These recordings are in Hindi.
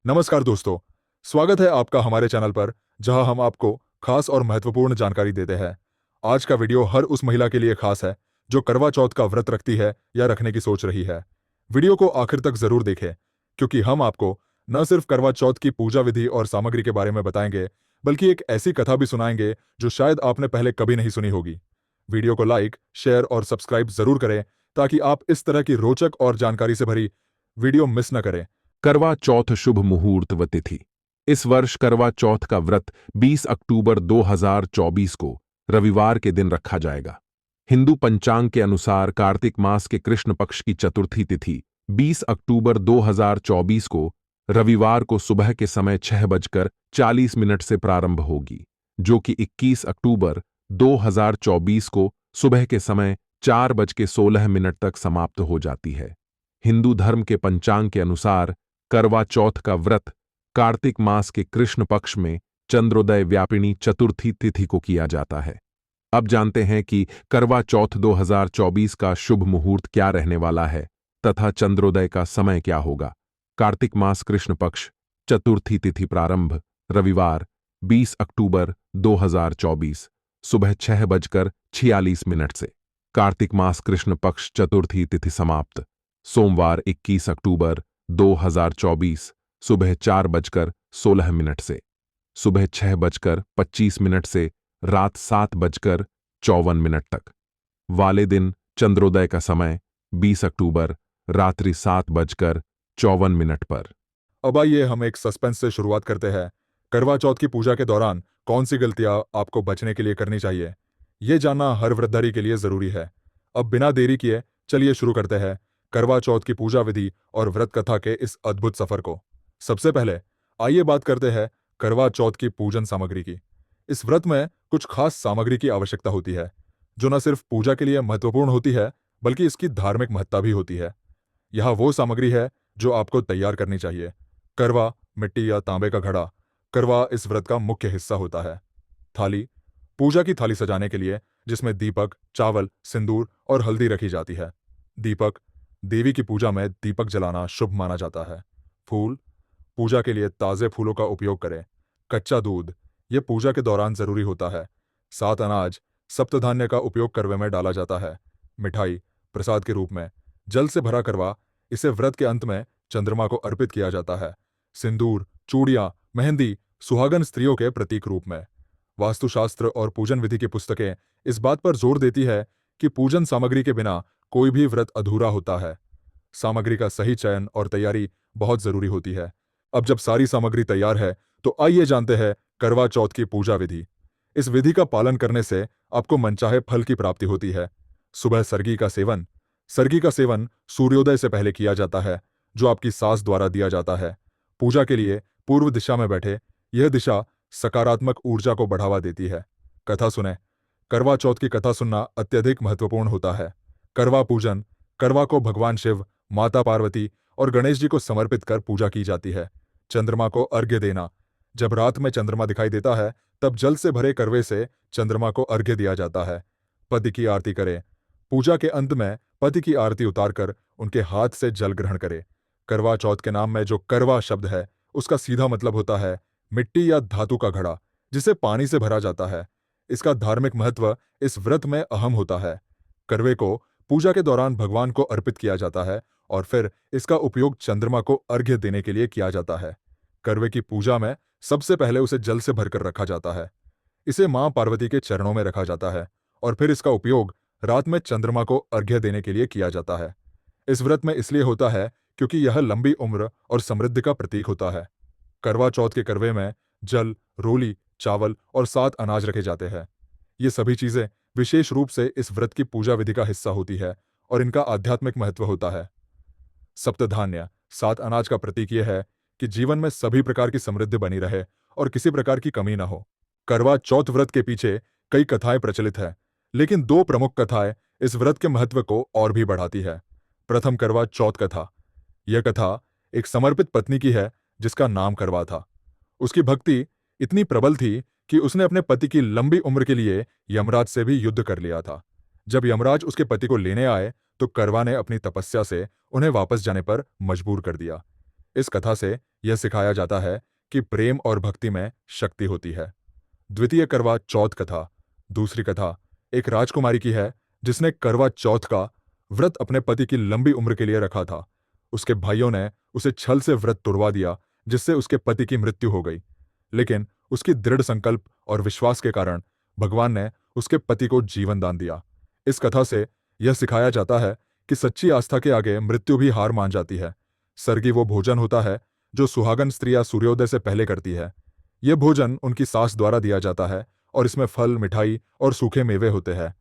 नमस्कार दोस्तों, स्वागत है आपका हमारे चैनल पर जहां हम आपको खास और महत्वपूर्ण जानकारी देते हैं। आज का वीडियो हर उस महिला के लिए खास है जो करवा चौथ का व्रत रखती है या रखने की सोच रही है। वीडियो को आखिर तक जरूर देखें क्योंकि हम आपको न सिर्फ करवा चौथ की पूजा विधि और सामग्री के बारे में बताएंगे बल्कि एक ऐसी कथा भी सुनाएंगे जो शायद आपने पहले कभी नहीं सुनी होगी। वीडियो को लाइक, शेयर और सब्सक्राइब जरूर करें ताकि आप इस तरह की रोचक और जानकारी से भरी वीडियो मिस न करें। करवा चौथ शुभ मुहूर्त व तिथि। इस वर्ष करवा चौथ का व्रत 20 अक्टूबर 2024 को रविवार के दिन रखा जाएगा। हिंदू पंचांग के अनुसार कार्तिक मास के कृष्ण पक्ष की चतुर्थी तिथि 20 अक्टूबर 2024 को रविवार को सुबह के समय 6:40 से प्रारंभ होगी, जो कि 21 अक्टूबर 2024 को सुबह के समय 4:16 तक समाप्त हो जाती है। हिंदू धर्म के पंचांग के अनुसार करवा चौथ का व्रत कार्तिक मास के कृष्ण पक्ष में चंद्रोदय व्यापिनी चतुर्थी तिथि को किया जाता है। अब जानते हैं कि करवा चौथ 2024 का शुभ मुहूर्त क्या रहने वाला है तथा चंद्रोदय का समय क्या होगा। कार्तिक मास कृष्ण पक्ष चतुर्थी तिथि प्रारंभ रविवार 20 अक्टूबर 2024 सुबह 6:46 से। कार्तिक मास कृष्ण पक्ष चतुर्थी तिथि समाप्त सोमवार 21 अक्टूबर 2024 सुबह 4:16 से। सुबह 6:25 से रात 7:54 तक वाले दिन चंद्रोदय का समय 20 अक्टूबर रात्रि 7:54 पर। अब आइए हम एक सस्पेंस से शुरुआत करते हैं। करवा चौथ की पूजा के दौरान कौन सी गलतियां आपको बचने के लिए करनी चाहिए, ये जानना हर व्रतधारी के लिए जरूरी है। अब बिना देरी किए चलिए शुरू करते हैं करवा चौथ की पूजा विधि और व्रत कथा के इस अद्भुत सफर को। सबसे पहले आइए बात करते हैं करवा चौथ की पूजन सामग्री की। इस व्रत में कुछ खास सामग्री की आवश्यकता होती है जो न सिर्फ पूजा के लिए महत्वपूर्ण होती है बल्कि इसकी धार्मिक महत्ता भी होती है। यह वो सामग्री है जो आपको तैयार करनी चाहिए। करवा मिट्टी या तांबे का घड़ा। करवा इस व्रत का मुख्य हिस्सा होता है। थाली, पूजा की थाली सजाने के लिए जिसमें दीपक, चावल, सिंदूर और हल्दी रखी जाती है। दीपक, देवी की पूजा में दीपक जलाना शुभ माना जाता है। फूल, पूजा के लिए ताजे फूलों का उपयोग करें। कच्चा दूध, यह पूजा के दौरान जरूरी होता है। 7 अनाज, सप्तधान्य का उपयोग करवे में डाला जाता है। मिठाई, प्रसाद के रूप में। जल से भरा करवा, इसे व्रत के अंत में चंद्रमा को अर्पित किया जाता है। सिंदूर, चूड़ियां, मेहंदी सुहागन स्त्रियों के प्रतीक रूप में। वास्तुशास्त्र और पूजन विधि की पुस्तकें इस बात पर जोर देती है कि पूजन सामग्री के बिना कोई भी व्रत अधूरा होता है। सामग्री का सही चयन और तैयारी बहुत जरूरी होती है। अब जब सारी सामग्री तैयार है तो आइए जानते हैं करवा चौथ की पूजा विधि। इस विधि का पालन करने से आपको मनचाहे फल की प्राप्ति होती है। सुबह सरगी का सेवन। सरगी का सेवन सूर्योदय से पहले किया जाता है, जो आपकी सास द्वारा दिया जाता है। पूजा के लिए पूर्व दिशा में बैठे। यह दिशा सकारात्मक ऊर्जा को बढ़ावा देती है। कथा सुने। करवा चौथ की कथा सुनना अत्यधिक महत्वपूर्ण होता है। करवा पूजन, करवा को भगवान शिव, माता पार्वती और गणेश जी को समर्पित कर पूजा की जाती है। चंद्रमा को अर्घ्य देना। जब रात में चंद्रमा दिखाई देता है तब जल से भरे करवे से चंद्रमा को अर्घ्य दिया जाता है। पति की आरती करें। पूजा के अंत में पति की आरती उतारकर उनके हाथ से जल ग्रहण करें। करवा चौथ के नाम में जो करवा शब्द है उसका सीधा मतलब होता है मिट्टी या धातु का घड़ा जिसे पानी से भरा जाता है। इसका धार्मिक महत्व इस व्रत में अहम होता है। करवे को पूजा के दौरान भगवान को अर्पित किया जाता है और फिर इसका उपयोग चंद्रमा को अर्घ्य देने के लिए किया जाता है। करवे की पूजा में सबसे पहले उसे जल से भरकर रखा जाता है। इसे मां पार्वती के चरणों में रखा जाता है और फिर इसका उपयोग रात में चंद्रमा को अर्घ्य देने के लिए किया जाता है। इस व्रत में इसलिए होता है क्योंकि यह लंबी उम्र और समृद्धि का प्रतीक होता है। करवा चौथ के करवे में जल, रोली, चावल और 7 अनाज रखे जाते हैं। ये सभी चीजें विशेष रूप से इस व्रत की पूजा विधि का हिस्सा होती है और इनका आध्यात्मिक महत्व होता है। सप्तधान्य, 7 अनाज का प्रतीक यह है कि जीवन में सभी प्रकार की समृद्धि बनी रहे और किसी प्रकार की कमी न हो। करवा चौथ व्रत के पीछे कई कथाएं प्रचलित है, लेकिन 2 प्रमुख कथाएं इस व्रत के महत्व को और भी बढ़ाती है। प्रथम करवा चौथ कथा। यह कथा एक समर्पित पत्नी की है जिसका नाम करवा था। उसकी भक्ति इतनी प्रबल थी कि उसने अपने पति की लंबी उम्र के लिए यमराज से भी युद्ध कर लिया था। जब यमराज उसके पति को लेने आए तो करवा ने अपनी तपस्या से उन्हें वापस जाने पर मजबूर कर दिया। इस कथा से यह सिखाया जाता है कि प्रेम और भक्ति में शक्ति होती है। द्वितीय करवा चौथ कथा। दूसरी कथा एक राजकुमारी की है जिसने करवा चौथ का व्रत अपने पति की लंबी उम्र के लिए रखा था। उसके भाइयों ने उसे छल से व्रत तोड़वा दिया, जिससे उसके पति की मृत्यु हो गई। लेकिन उसकी दृढ़ संकल्प और विश्वास के कारण भगवान ने उसके पति को जीवन दान दिया। इस कथा से यह सिखाया जाता है कि सच्ची आस्था के आगे मृत्यु भी हार मान जाती है। सर्गी वो भोजन होता है जो सुहागन स्त्रियां सूर्योदय से पहले करती है। यह भोजन उनकी सास द्वारा दिया जाता है और इसमें फल, मिठाई और सूखे मेवे होते हैं।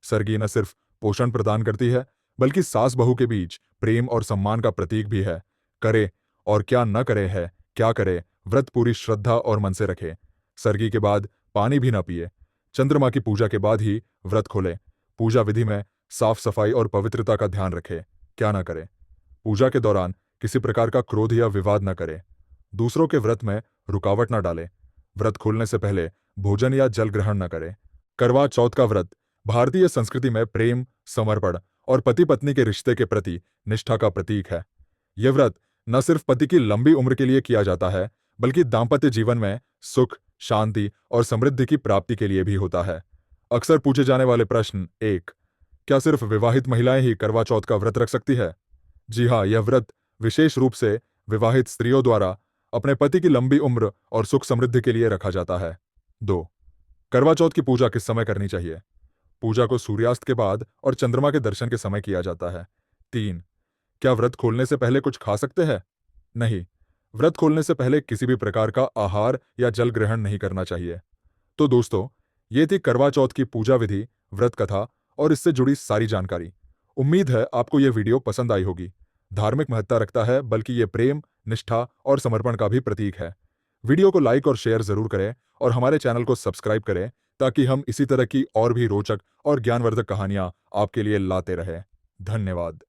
सर्गी न सिर्फ पोषण प्रदान करती है, बल्कि सास बहू के बीच प्रेम और सम्मान का प्रतीक भी है। करे और क्या न करे है, क्या करे, व्रत पूरी श्रद्धा और मन से रखे। सर्गी के बाद पानी भी न पिए। चंद्रमा की पूजा के बाद ही व्रत खोले। पूजा विधि में साफ सफाई और पवित्रता का ध्यान रखे। क्या न करे, पूजा के दौरान किसी प्रकार का क्रोध या विवाद न करे। दूसरों के व्रत में रुकावट न डाले। व्रत खोलने से पहले भोजन या जल ग्रहण न करे। करवा चौथ का व्रत भारतीय संस्कृति में प्रेम, समर्पण और पति पत्नी के रिश्ते के प्रति निष्ठा का प्रतीक है। यह व्रत न सिर्फ पति की लंबी उम्र के लिए किया जाता है, बल्कि दाम्पत्य जीवन में सुख, शांति और समृद्धि की प्राप्ति के लिए भी होता है। अक्सर पूछे जाने वाले प्रश्न। 1. क्या सिर्फ विवाहित महिलाएं ही करवा चौथ का व्रत रख सकती है? जी हाँ, यह व्रत विशेष रूप से विवाहित स्त्रियों द्वारा अपने पति की लंबी उम्र और सुख समृद्धि के लिए रखा जाता है। 2. करवा चौथ की पूजा किस समय करनी चाहिए? पूजा को सूर्यास्त के बाद और चंद्रमा के दर्शन के समय किया जाता है। 3. क्या व्रत खोलने से पहले कुछ खा सकते हैं? नहीं, व्रत खोलने से पहले किसी भी प्रकार का आहार या जल ग्रहण नहीं करना चाहिए। तो दोस्तों, ये थी करवा चौथ की पूजा विधि, व्रत कथा और इससे जुड़ी सारी जानकारी। उम्मीद है आपको ये वीडियो पसंद आई होगी। धार्मिक महत्ता रखता है, बल्कि ये प्रेम, निष्ठा और समर्पण का भी प्रतीक है। वीडियो को लाइक और शेयर जरूर करें और हमारे चैनल को सब्सक्राइब करें ताकि हम इसी तरह की और भी रोचक और ज्ञानवर्धक कहानियां आपके लिए लाते रहें। धन्यवाद।